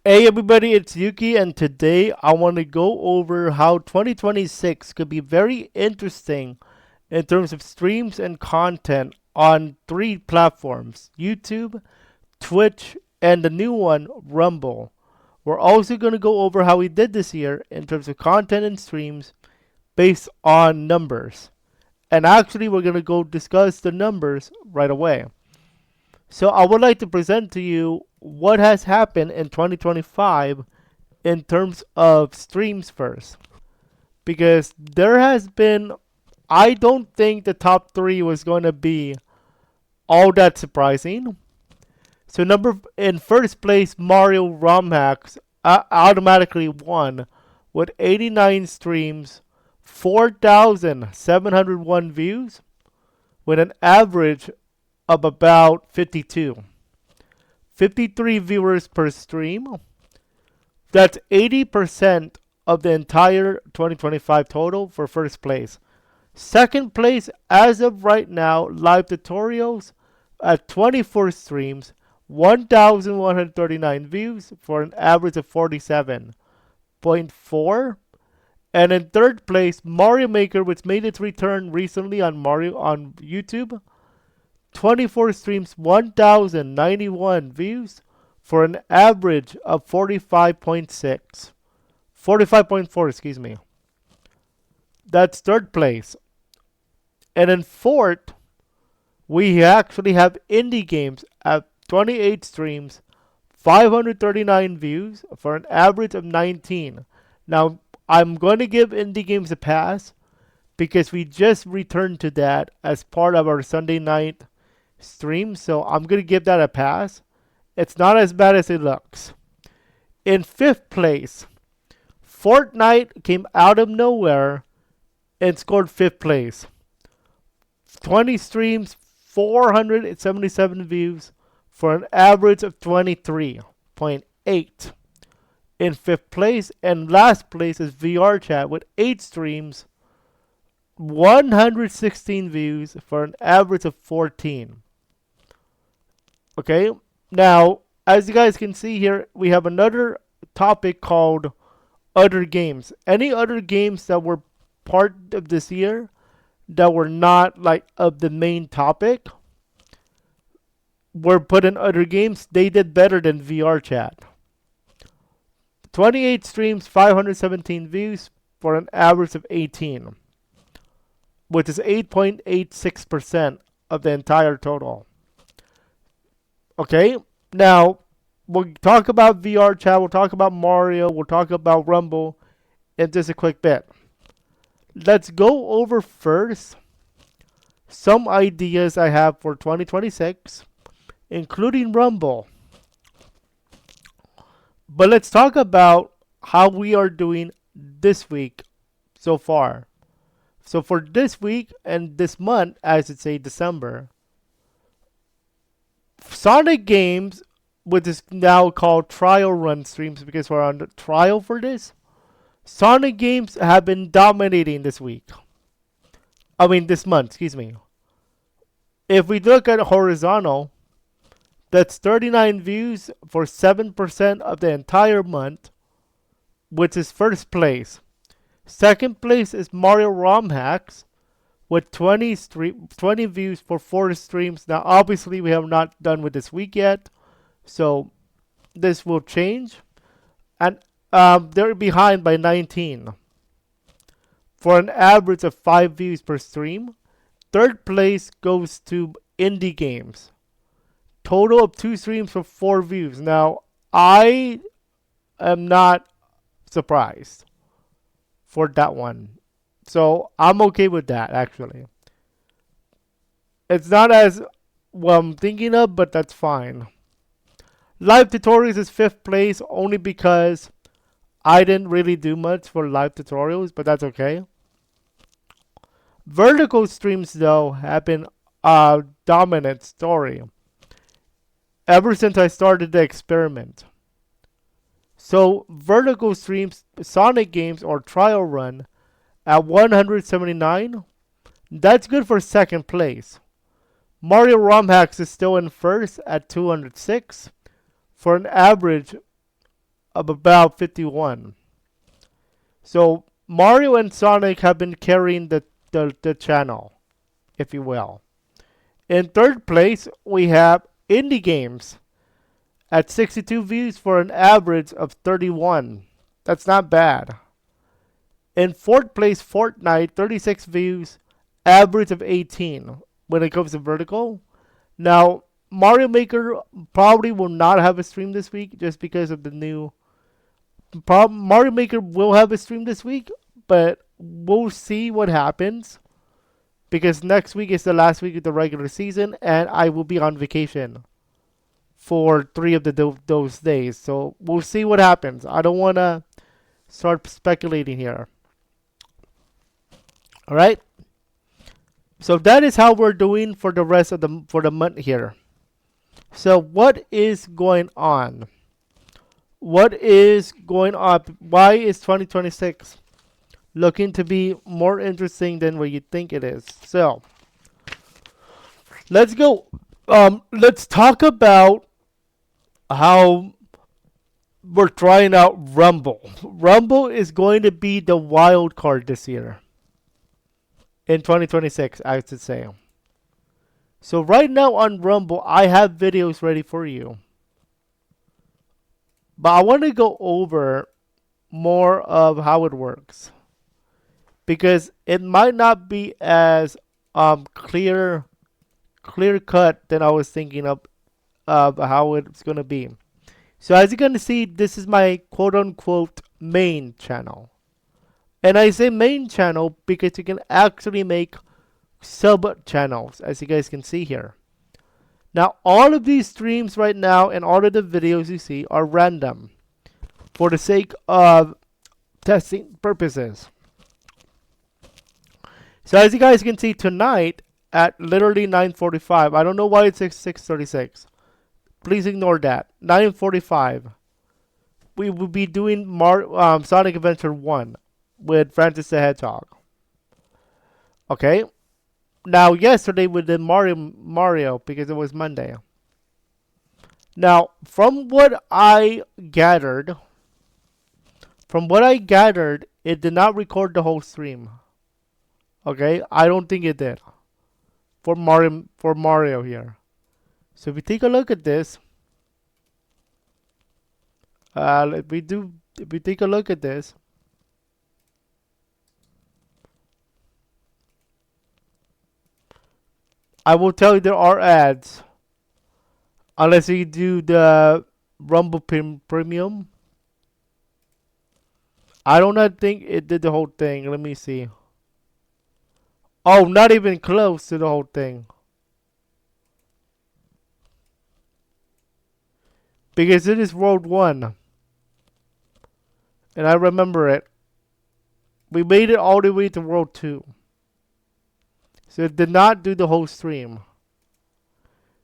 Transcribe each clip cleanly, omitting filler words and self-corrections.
Hey everybody, it's Yuki, and today I want to go over how 2026 could be very interesting in terms of streams and content on three platforms: YouTube, Twitch, and the new one, Rumble. We're also going to go over how we did this year in terms of content and streams based on numbers. And actually, we're going to go discuss the numbers right away. So, I would like to present to you what has happened in 2025 in terms of streams first, because there has been, I don't think the top three was going to be all that surprising. So number in first place, Mario ROM hacks automatically won with 89 streams, 4,701 views, with an average of about 53 viewers per stream. That's 80% of the entire 2025 total for first place. Second place, as of right now, live tutorials at 24 streams, 1,139 views for an average of 47.4. And in third place, Mario Maker, which made its return recently on YouTube, 24 streams, 1,091 views for an average of 45.4, excuse me. That's third place. And in fourth, we actually have indie games at 28 streams, 539 views for an average of 19. Now, I'm going to give indie games a pass because we just returned to that as part of our Sunday night stream, so I'm going to give that a pass. It's not as bad as it looks. In fifth place, Fortnite came out of nowhere and scored fifth place. 20 streams, 477 views for an average of 23.8. In fifth place, and last place is VR Chat with 8 streams, 116 views for an average of 14. Okay, now as you guys can see here, we have another topic called other games. Any other games that were part of this year that were not like of the main topic were put in other games. They did better than VR Chat. 28 streams, 517 views for an average of 18, which is 8.86% of the entire total. Okay, now we'll talk about VR Chat, we'll talk about Mario, we'll talk about Rumble in just a quick bit. Let's go over first some ideas I have for 2026, including Rumble. But let's talk about how we are doing this week so far. So for this week and this month, I should say December, Sonic Games, which is now called trial run streams because we're on the trial for this, Sonic Games have been dominating this week. This month, excuse me. If we look at horizontal, that's 39 views for 7% of the entire month, which is first place. Second place is Mario ROM Hacks with 20 views for 4 streams. Now, obviously, we have not done with this week yet, so this will change. And they're behind by 19 for an average of 5 views per stream. Third place goes to Indie Games. Total of 2 streams for 4 views. Now, I am not surprised for that one. So, I'm okay with that, actually. It's not as what I'm thinking of, but that's fine. Live tutorials is 5th place only because I didn't really do much for live tutorials, but that's okay. Vertical streams, though, have been a dominant story ever since I started the experiment. So, vertical streams, Sonic Games or trial run at 179, that's good for second place. Mario ROM Hacks is still in first at 206 for an average of about 51. So Mario and Sonic have been carrying the channel, if you will. In third place, we have indie games at 62 views for an average of 31. That's not bad. In fourth place, Fortnite, 36 views, average of 18 when it comes to vertical. Now, Mario Maker probably will not have a stream this week just because of the new. Mario Maker will have a stream this week, but we'll see what happens because next week is the last week of the regular season, and I will be on vacation for 3 of those days. So we'll see what happens. I don't want to start speculating here. All right. So that is how we're doing for the rest of the month here. So what is going on? What is going on? Why is 2026 looking to be more interesting than what you think it is? So let's go. Let's talk about how we're trying out Rumble. Rumble is going to be the wild card this year. In 2026, I should say. So right now on Rumble, I have videos ready for you. But I want to go over more of how it works. Because it might not be as clear cut than I was thinking of how it's going to be. So as you're going to see, this is my quote unquote main channel. And I say main channel because you can actually make sub channels, as you guys can see here. Now, all of these streams right now and all of the videos you see are random for the sake of testing purposes. So as you guys can see tonight at literally 9:45, I don't know why it's 6:36. Please ignore that. 9:45, we will be doing Sonic Adventure 1 with Francis the Hedgehog. Okay. Now, yesterday we did Mario because it was Monday. Now, from what I gathered, it did not record the whole stream. Okay, I don't think it did for Mario here. So if we take a look at this, if we take a look at this. I will tell you there are ads. Unless you do the Rumble Premium. I do not think it did the whole thing. Let me see. Oh, not even close to the whole thing. Because it is World 1. And I remember it. We made it all the way to World 2. So it did not do the whole stream.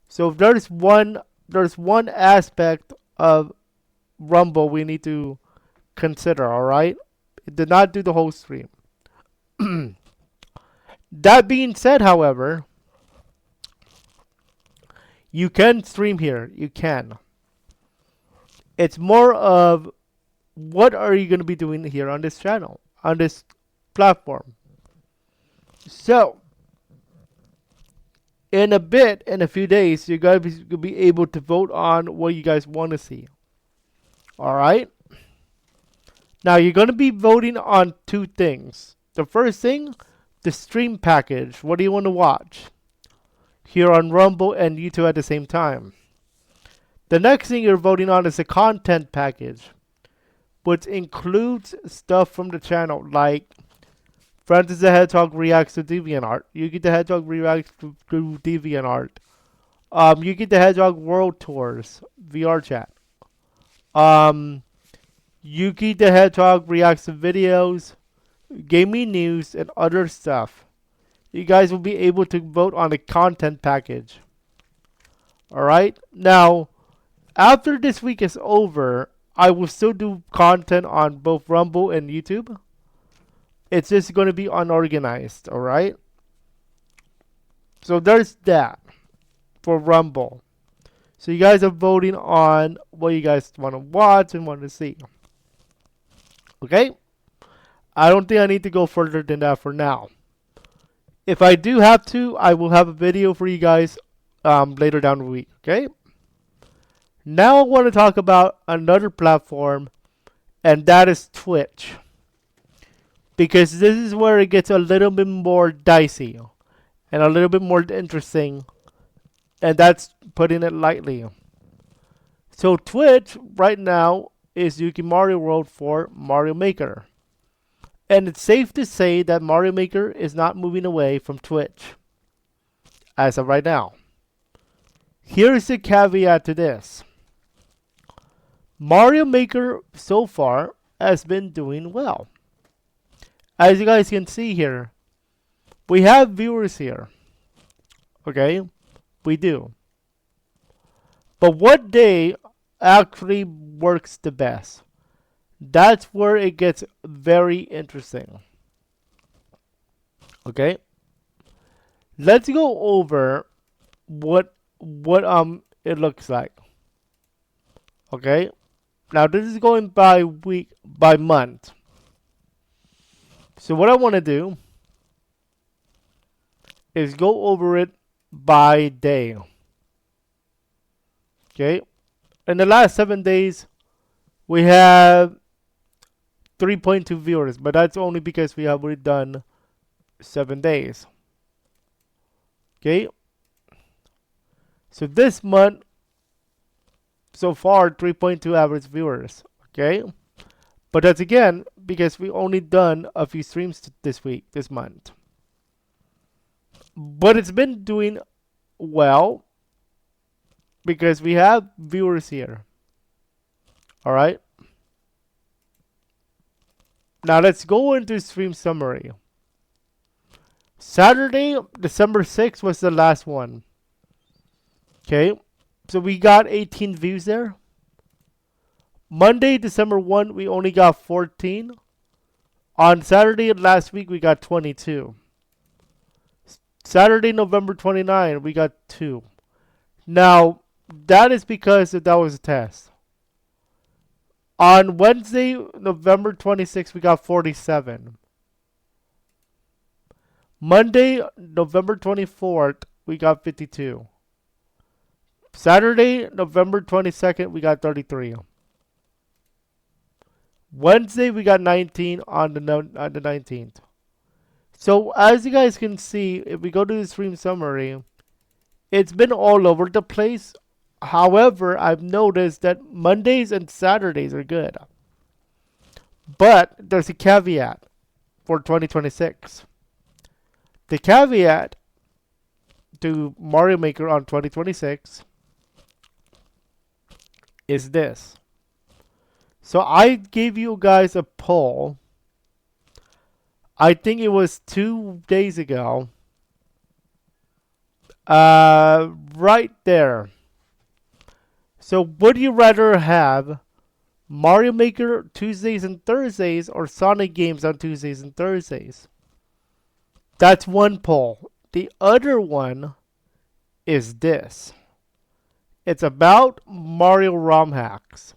So if there's one aspect of Rumble we need to consider, alright? It did not do the whole stream. That being said, however, you can stream here. You can. It's more of what are you going to be doing here on this channel, on this platform. So in a few days, you guys will be able to vote on what you guys want to see. Alright? Now, you're going to be voting on 2 things. The first thing, the stream package. What do you want to watch? Here on Rumble and YouTube at the same time. The next thing you're voting on is the content package, which includes stuff from the channel, like Francis the Hedgehog reacts to DeviantArt. Yuuki the Hedgehog reacts to DeviantArt. Yuuki the Hedgehog World Tours VR chat. Yuuki the Hedgehog reacts to videos, gaming news, and other stuff. You guys will be able to vote on the content package. Alright? Now, after this week is over, I will still do content on both Rumble and YouTube. It's just going to be unorganized, alright? So there's that for Rumble. So you guys are voting on what you guys want to watch and want to see. Okay? I don't think I need to go further than that for now. If I do have to, I will have a video for you guys later down the week. Okay? Now I want to talk about another platform, and that is Twitch. Because this is where it gets a little bit more dicey and a little bit more interesting, and that's putting it lightly. So Twitch right now is Yuuki Mario World for Mario Maker. And it's safe to say that Mario Maker is not moving away from Twitch as of right now. Here's the caveat to this. Mario Maker so far has been doing well. As you guys can see here, we have viewers here. Okay? We do. But what day actually works the best? That's where it gets very interesting. Okay? Let's go over what it looks like. Okay? Now this is going by week, by month. So what I want to do is go over it by day. Okay? In the last 7 days, we have 3.2 viewers, but that's only because we have already done 7 days. Okay? So this month, so far, 3.2 average viewers. Okay? But that's again because we only done a few streams this week, this month. But it's been doing well because we have viewers here. Alright? Now let's go into stream summary. Saturday, December 6th was the last one. Okay? So we got 18 views there. Monday, December 1, we only got 14. On Saturday last week, we got 22. Saturday, November 29, we got 2. Now, that is because that was a test. On Wednesday, November 26, we got 47. Monday, November 24th, we got 52. Saturday, November 22nd, we got 33. Wednesday, we got 19 on the 19th. So, as you guys can see, if we go to the stream summary, it's been all over the place. However, I've noticed that Mondays and Saturdays are good. But there's a caveat for 2026. The caveat to Mario Maker on 2026 is this. So I gave you guys a poll. I think it was 2 days ago. Right there. So would you rather have Mario Maker Tuesdays and Thursdays or Sonic games on Tuesdays and Thursdays? That's one poll. The other one is this. It's about Mario ROM hacks.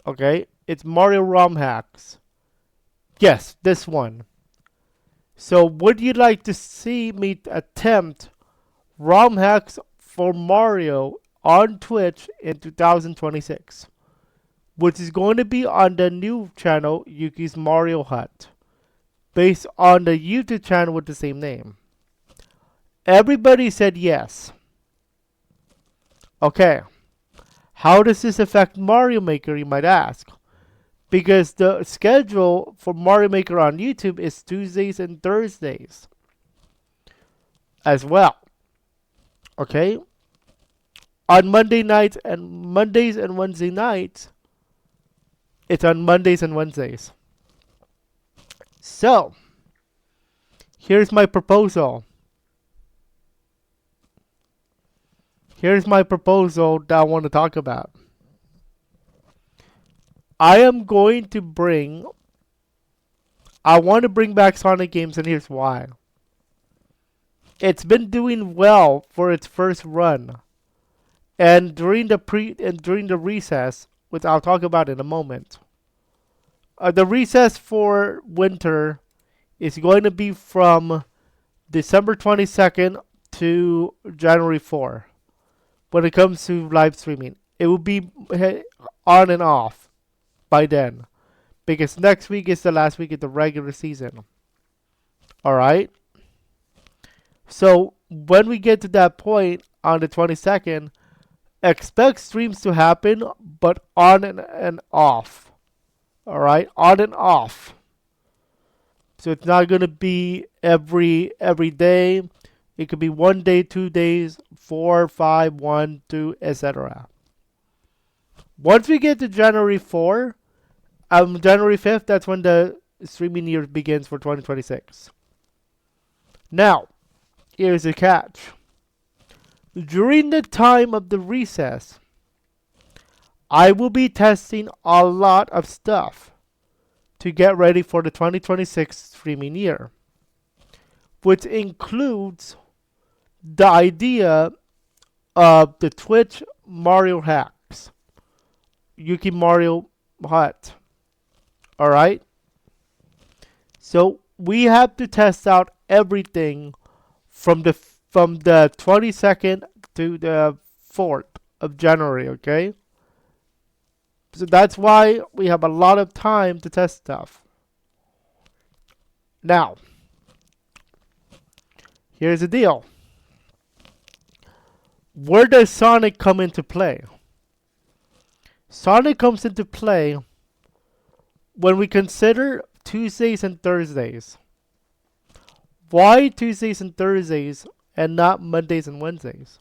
Okay, it's Mario ROM hacks. Yes, this one. So would you like to see me attempt ROM hacks for Mario on Twitch in 2026? Which is going to be on the new channel, Yuuki's Mario Hut. Based on the YouTube channel with the same name. Everybody said yes. Okay. How does this affect Mario Maker, you might ask? Because the schedule for Mario Maker on YouTube is Tuesdays and Thursdays as well. Okay? On Mondays and Wednesday nights, it's on Mondays and Wednesdays. So, here's my proposal. Here's my proposal that I want to talk about. I want to bring back Sonic games, and here's why. It's been doing well for its first run. And during the recess, which I'll talk about in a moment, the recess for winter is going to be from December 22nd to January 4th. When it comes to live streaming, it will be on and off by then, because next week is the last week of the regular season. All right. So when we get to that point on the 22nd, expect streams to happen, but on and off. All right, on and off. So it's not gonna be every day. It could be 1 day, 2 days, 4, 5, 1, 2, etc. Once we get to January 4, January 5th, that's when the streaming year begins for 2026. Now, here's the catch. During the time of the recess, I will be testing a lot of stuff to get ready for the 2026 streaming year, which includes the idea of the Twitch Mario hacks, Yuuki Mario Hut. All right. So we have to test out everything from the 22nd to the 4th of January. Okay. So that's why we have a lot of time to test stuff. Now, here's the deal. Where does Sonic come into play? Sonic comes into play when we consider Tuesdays and Thursdays. Why Tuesdays and Thursdays and not Mondays and Wednesdays?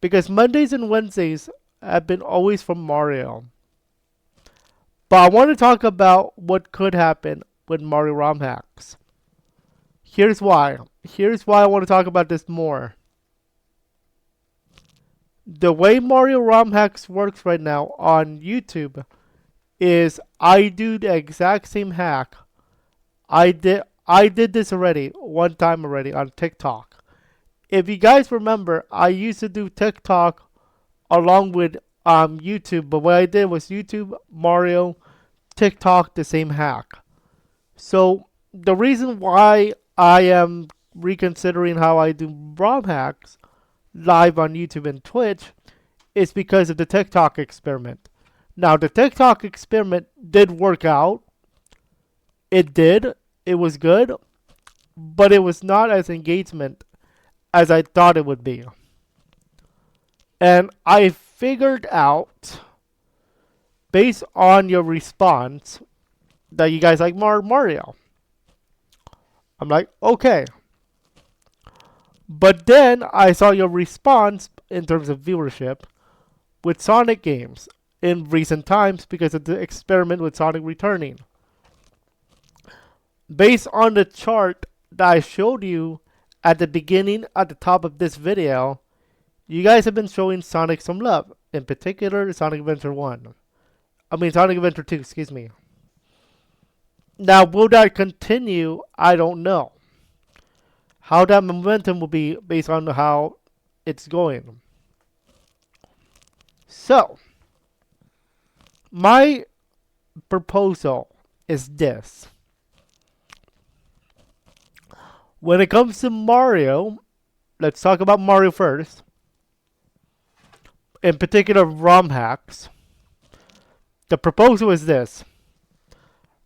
Because Mondays and Wednesdays have been always from Mario. But I want to talk about what could happen with Mario ROM hacks. Here's why. Here's why I want to talk about this more. The way Mario ROM hacks works right now on YouTube is I do the exact same hack. I did this already, one time already on TikTok. If you guys remember, I used to do TikTok along with YouTube, but what I did was YouTube, Mario, TikTok, the same hack. So the reason why I am reconsidering how I do ROM hacks live on YouTube and Twitch is because of the TikTok experiment. Now the TikTok experiment did work out. It did. It was good, but it was not as engagement as I thought it would be. And I figured out, based on your response, that you guys like Mario. I'm like, okay. But then I saw your response in terms of viewership with Sonic games in recent times because of the experiment with Sonic returning. Based on the chart that I showed you at the beginning, at the top of this video, you guys have been showing Sonic some love. In particular, Sonic Adventure 1. Sonic Adventure 2, excuse me. Now, will that continue? I don't know. How that momentum will be based on how it's going. So, my proposal is this. When it comes to Mario, let's talk about Mario first. In particular, ROM hacks. The proposal is this.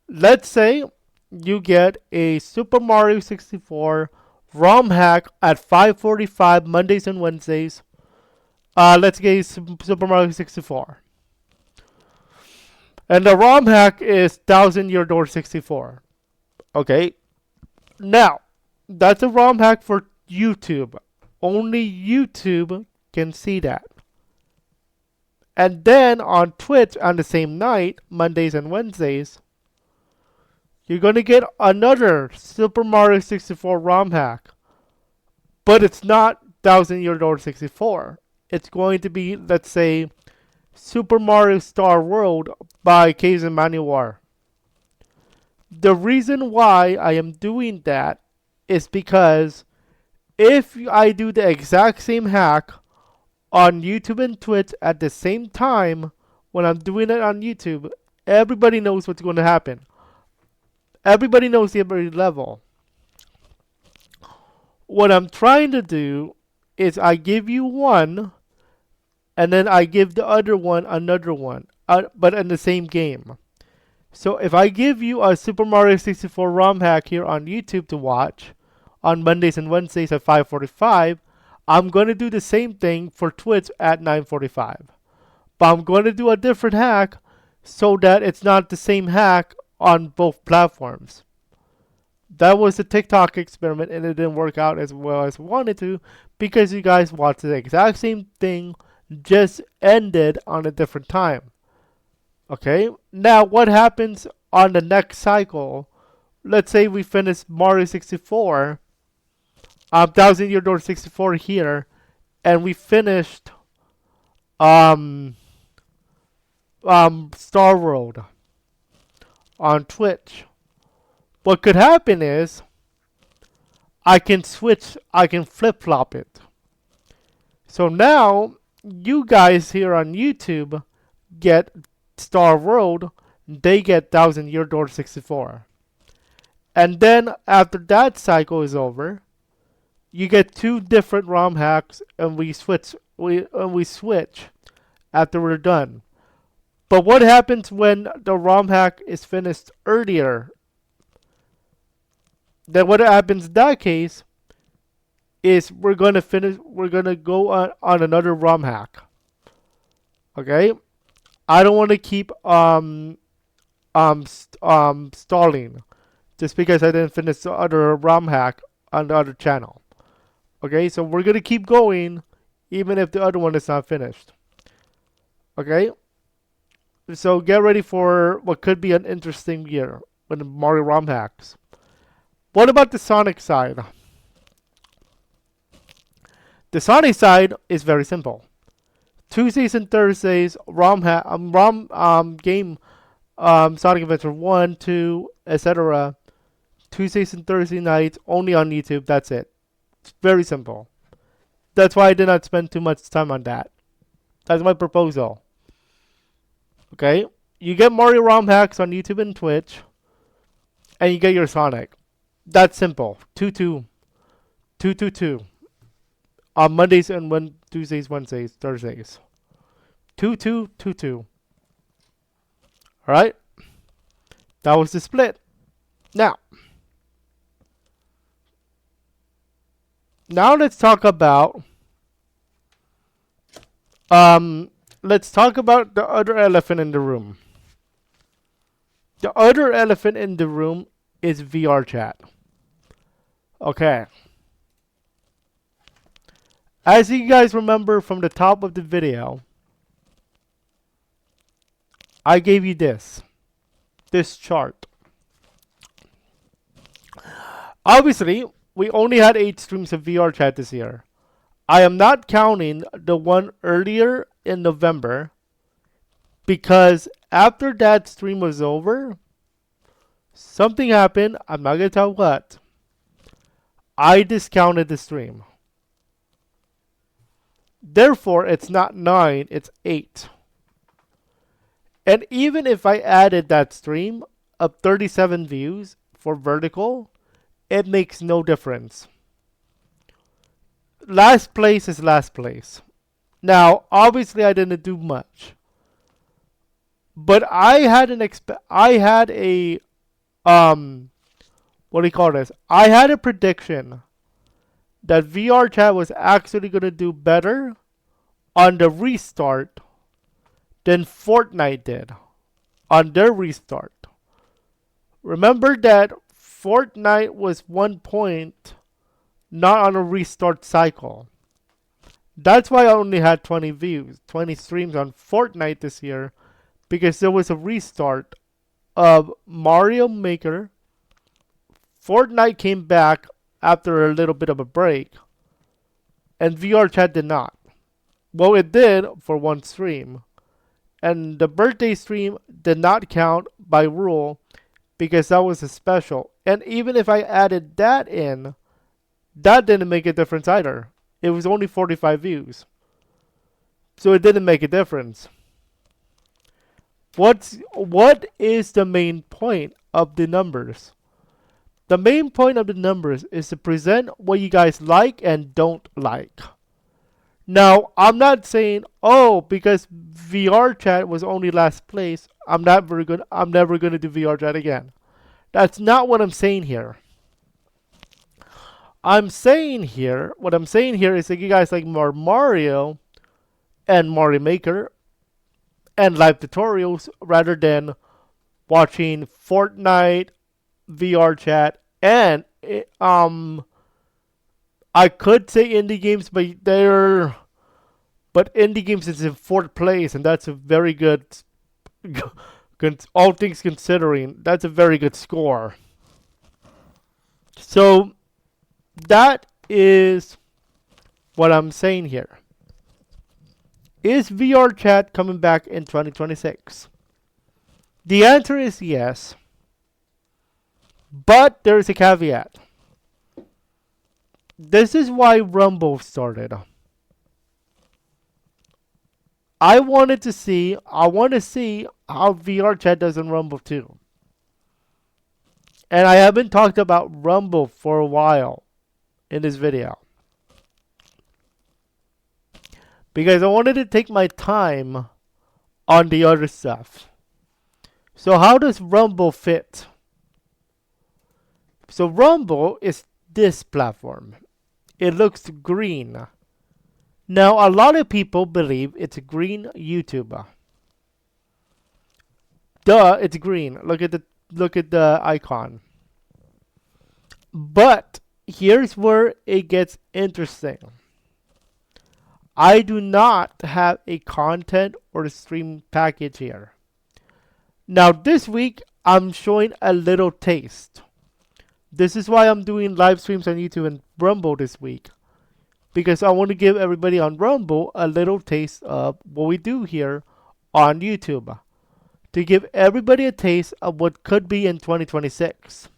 Let's say you get a Super Mario 64 ROM hack at 5:45 Mondays and Wednesdays. Let's get Super Mario 64. And the ROM hack is 1000 Year Door 64. Okay. Now, that's a ROM hack for YouTube. Only YouTube can see that. And then on Twitch on the same night, Mondays and Wednesdays, you're going to get another Super Mario 64 ROM hack. But it's not 1000 Year Door 64. It's going to be, let's say, Super Mario Star World by Caves and Manuar. The reason why I am doing that is because if I do the exact same hack on YouTube and Twitch at the same time, when I'm doing it on YouTube, everybody knows what's going to happen. Everybody knows the every level. What I'm trying to do is I give you one, and then I give the other one another one, but in the same game. So if I give you a Super Mario 64 ROM hack here on YouTube to watch on Mondays and Wednesdays at 5:45, I'm going to do the same thing for Twitch at 9:45. But I'm going to do a different hack so that it's not the same hack on both platforms. That was a TikTok experiment, and it didn't work out as well as I wanted to because you guys watched the exact same thing, just ended on a different time. Okay, now what happens on the next cycle? Let's say we finish Mario 64, Thousand Year Door 64 here, and we finished Star World on Twitch. What could happen is I can flip-flop it. So now you guys here on YouTube get Star World, they get Thousand Year Door 64. And then after that cycle is over, you get two different ROM hacks, and we switch after we're done. But what happens when the ROM hack is finished earlier? Then what happens in that case is we're gonna go on another ROM hack. Okay? I don't want to keep stalling just because I didn't finish the other ROM hack on the other channel. Okay, so we're gonna keep going even if the other one is not finished. Okay? So get ready for what could be an interesting year with the Mario ROM hacks. What about the Sonic side? The Sonic side is very simple. Tuesdays and Thursdays, game, Sonic Adventure 1, 2, etc. Tuesdays and Thursday nights, only on YouTube, that's it. It's very simple. That's why I did not spend too much time on that. That's my proposal. Okay? You get Mario ROM hacks on YouTube and Twitch, and you get your Sonic. That's simple. 2-2. 2-2-2. On Mondays and Tuesdays, Wednesdays, Thursdays. 2-2-2-2. Alright? That was the split. Now let's talk about the other elephant in the room. The other elephant in the room is VR chat. Okay. As you guys remember from the top of the video, I gave you this chart. Obviously, we only had 8 streams of VR chat this year. I am not counting the one earlier in November because after that stream was over, something happened. I'm not going to tell what. I discounted the stream. Therefore, it's not 9, it's 8. And even if I added that stream of 37 views for vertical, it makes no difference. Last place is last place. Now, obviously I didn't do much. But I had a what do you call this? I had a prediction that VR chat was actually going to do better on the restart than Fortnite did on their restart. Remember that Fortnite was 1 point, not on a restart cycle. That's why I only had 20 views, 20 streams on Fortnite this year, because there was a restart of Mario Maker. Fortnite came back after a little bit of a break, and VR chat did not. Well, it did for one stream, and the birthday stream did not count by rule because that was a special. And even if I added that in, that didn't make a difference either. It was only 45 views. So it didn't make a difference. What is the main point of the numbers? The main point of the numbers is to present what you guys like and don't like. Now, I'm not saying, oh, because VR chat was only last place, I'm never gonna do VR chat again. That's not what I'm saying here. What I'm saying here is that you guys like more Mario and Mario Maker and live tutorials rather than watching Fortnite, VR chat, and I could say indie games, but indie games is in fourth place, and that's a very good. All things considering, that's a very good score. So that is what I'm saying here. Is VR chat coming back in 2026? The answer is yes. But there is a caveat. This is why Rumble started. I want to see how VR chat does in Rumble too. And I haven't talked about Rumble for a while in this video. Because I wanted to take my time on the other stuff. So how does Rumble fit? So Rumble is this platform. It looks green. Now a lot of people believe it's a green YouTuber. Duh, it's green. Look at the icon. But here's where it gets interesting. I do not have a content or stream package here. Now this week I'm showing a little taste. This is why I'm doing live streams on YouTube and Rumble this week. Because I want to give everybody on Rumble a little taste of what we do here on YouTube. To give everybody a taste of what could be in 2026.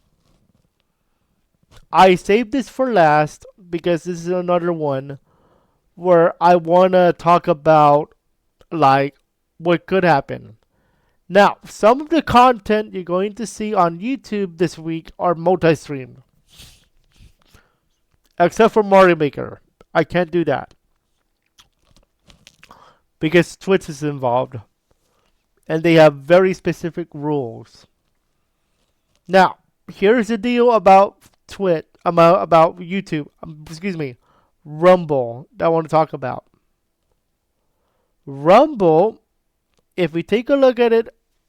I saved this for last because this is another one where I want to talk about like what could happen. Now, some of the content you're going to see on YouTube this week are multi-stream. Except for Mario Maker. I can't do that. Because Twitch is involved. And they have very specific rules. Now, here's the deal about Twitch, about YouTube, Rumble, that I want to talk about. Rumble, if we take a look at it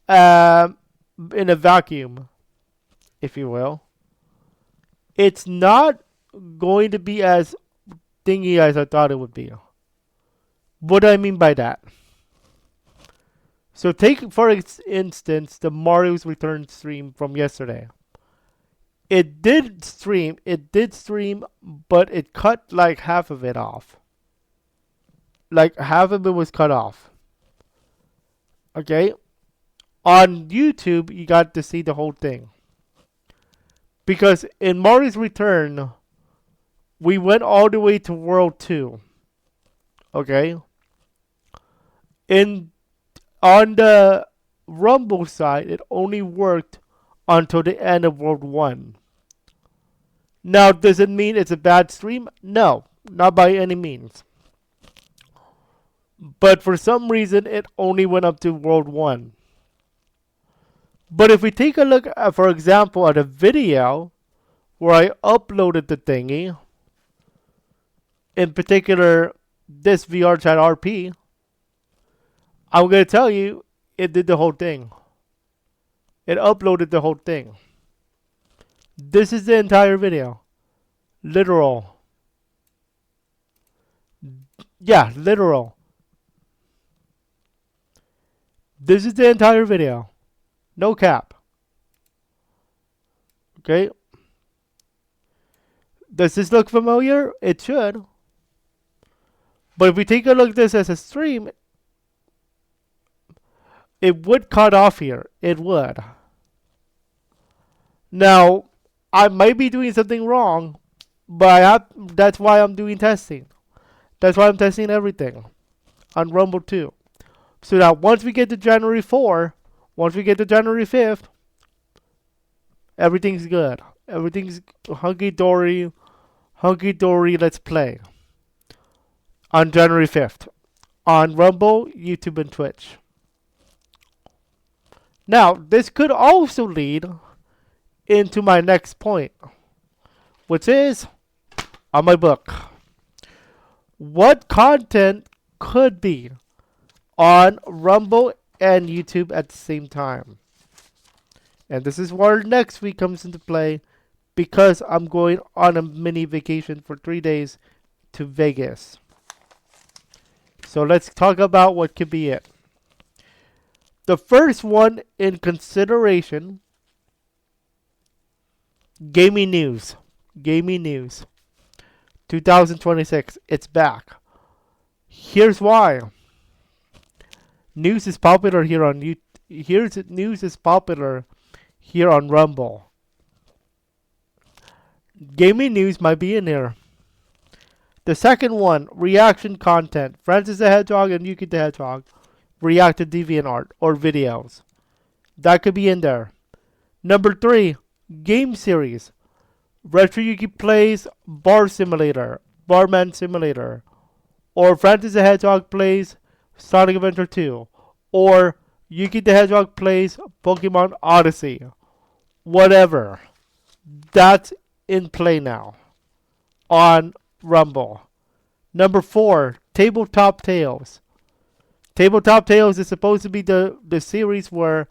in a vacuum, if you will, it's not going to be as thingy as I thought it would be. What do I mean by that? So take, for instance, the Mario's Return stream from yesterday. It did stream, but it cut like half of it off. Like half of it was cut off. Okay? On YouTube, you got to see the whole thing. Because in Mario's Return, we went all the way to World 2. Okay? On the Rumble side, it only worked until the end of World 1. Now, does it mean it's a bad stream? No, not by any means. But for some reason, it only went up to World 1. But if we take a look at, for example, at a video where I uploaded the thingy, in particular, this VR Chat RP, I'm going to tell you, it did the whole thing. It uploaded the whole thing. This is the entire video. Literal. Yeah, literal. This is the entire video. No cap. Okay. Does this look familiar? It should. But if we take a look at this as a stream, it would cut off here. It would. Now, I might be doing something wrong, but that's why I'm doing testing. That's why I'm testing everything. on Rumble too. So that once we get to January 4, once we get to January 5th, everything's good. Everything's hunky-dory, let's play. On January 5th. On Rumble, YouTube, and Twitch. Now, this could also lead into my next point, which is on my book. What content could be on Rumble and YouTube at the same time? And this is where next week comes into play, because I'm going on a mini vacation for 3 days to Vegas. So let's talk about what could be it. The first one in consideration, gaming news. Gaming news. 2026, it's back. Here's why. News is popular here on YouTube. News is popular here on Rumble. Gaming news might be in here. The second one, reaction content. Francis the Hedgehog and Yuki the Hedgehog react to DeviantArt or videos. That could be in there. Number 3, game series. RetroYuuki plays Barman Simulator. Or Francis the Hedgehog plays Sonic Adventure 2. Or Yuki the Hedgehog plays Pokemon Odyssey. Whatever. That's in play now on Rumble. Number 4, Tabletop Tales. Tabletop Tales is supposed to be the series where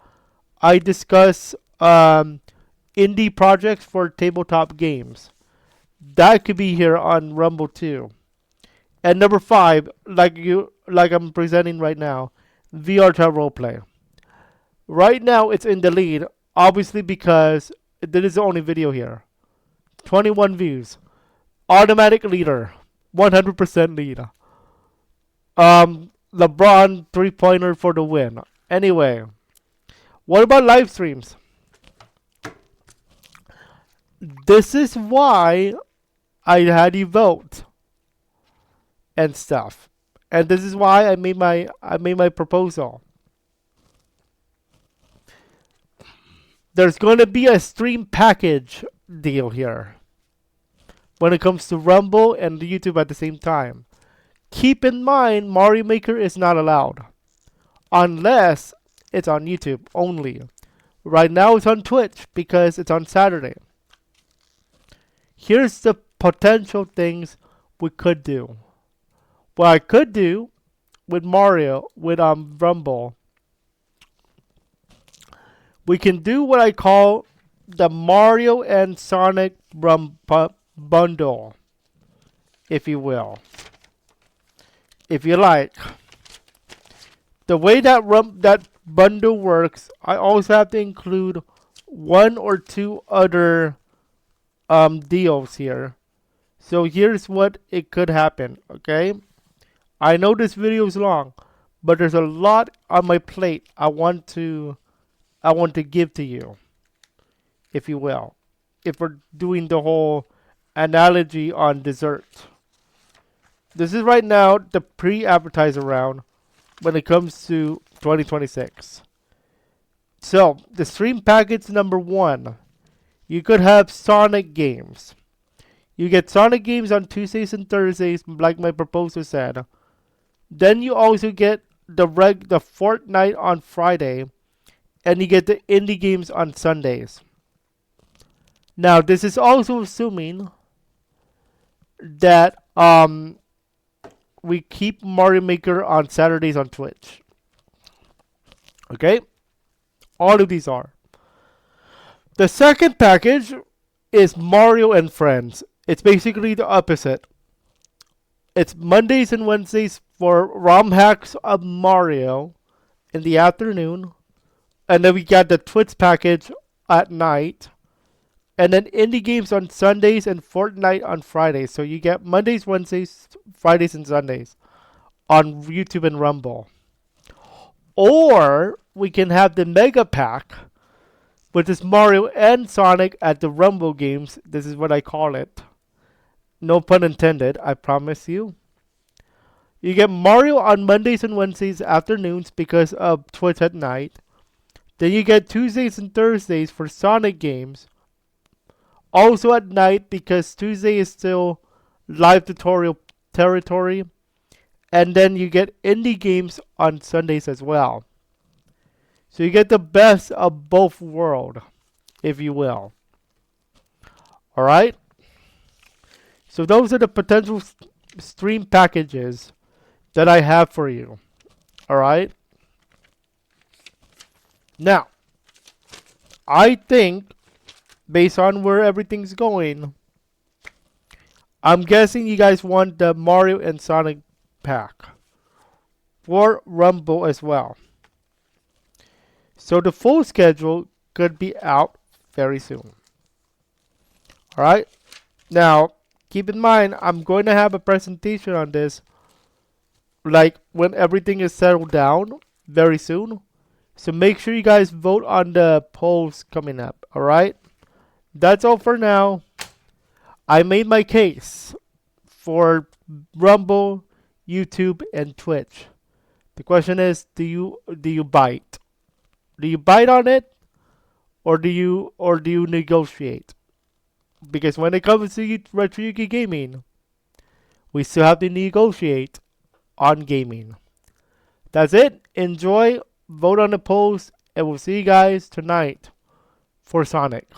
I discuss indie projects for tabletop games. That could be here on Rumble too. And number 5, like I'm presenting right now, VR Chat Roleplay. Right now it's in the lead, obviously because this is the only video here. 21 views. Automatic leader. 100% lead. LeBron 3-pointer for the win. Anyway, what about live streams? This is why I had you vote and stuff, and this is why I made my proposal. There's going to be a stream package deal here when it comes to Rumble and YouTube at the same time. Keep in mind, Mario Maker is not allowed unless it's on YouTube only. Right now it's on Twitch because it's on Saturday. Here's the potential things we could do. What I could do with Mario, with Rumble, we can do what I call the Mario and Sonic bundle, if you will. If you like. The way that bundle works, I also have to include 1 or 2 other deals here. So here's what it could happen, okay? I know this video is long, but there's a lot on my plate I want to give to you, if you will. If we're doing the whole analogy on dessert. This is right now the pre-advertiser round when it comes to 2026. So, the stream package number 1. You could have Sonic games. You get Sonic games on Tuesdays and Thursdays, like my proposal said. Then you also get the Fortnite on Friday, and you get the indie games on Sundays. Now, this is also assuming that we keep Mario Maker on Saturdays on Twitch. Okay? All of these are. The second package is Mario and Friends. It's basically the opposite. It's Mondays and Wednesdays for ROM hacks of Mario in the afternoon. And then we got the Twitch package at night. And then indie games on Sundays and Fortnite on Fridays. So you get Mondays, Wednesdays, Fridays, and Sundays on YouTube and Rumble. Or we can have the Mega Pack, which is Mario and Sonic at the Rumble games. This is what I call it. No pun intended, I promise you. You get Mario on Mondays and Wednesdays afternoons because of Twitch at night. Then you get Tuesdays and Thursdays for Sonic games. Also at night because Tuesday is still live tutorial territory. And then you get indie games on Sundays as well. So you get the best of both worlds, if you will. Alright? So those are the potential stream packages that I have for you. Alright? Now, I think, based on where everything's going, I'm guessing you guys want the Mario and Sonic pack. For Rumble as well. So the full schedule could be out very soon. Alright? Now, keep in mind, I'm going to have a presentation on this, like, when everything is settled down very soon. So make sure you guys vote on the polls coming up. Alright? That's all for now. I made my case for Rumble, YouTube, and Twitch. The question is, do you bite? Do you bite on it, or do you negotiate? Because when it comes to RetroYuuki gaming, we still have to negotiate on gaming. That's it. Enjoy, vote on the polls, and we'll see you guys tonight for Sonic.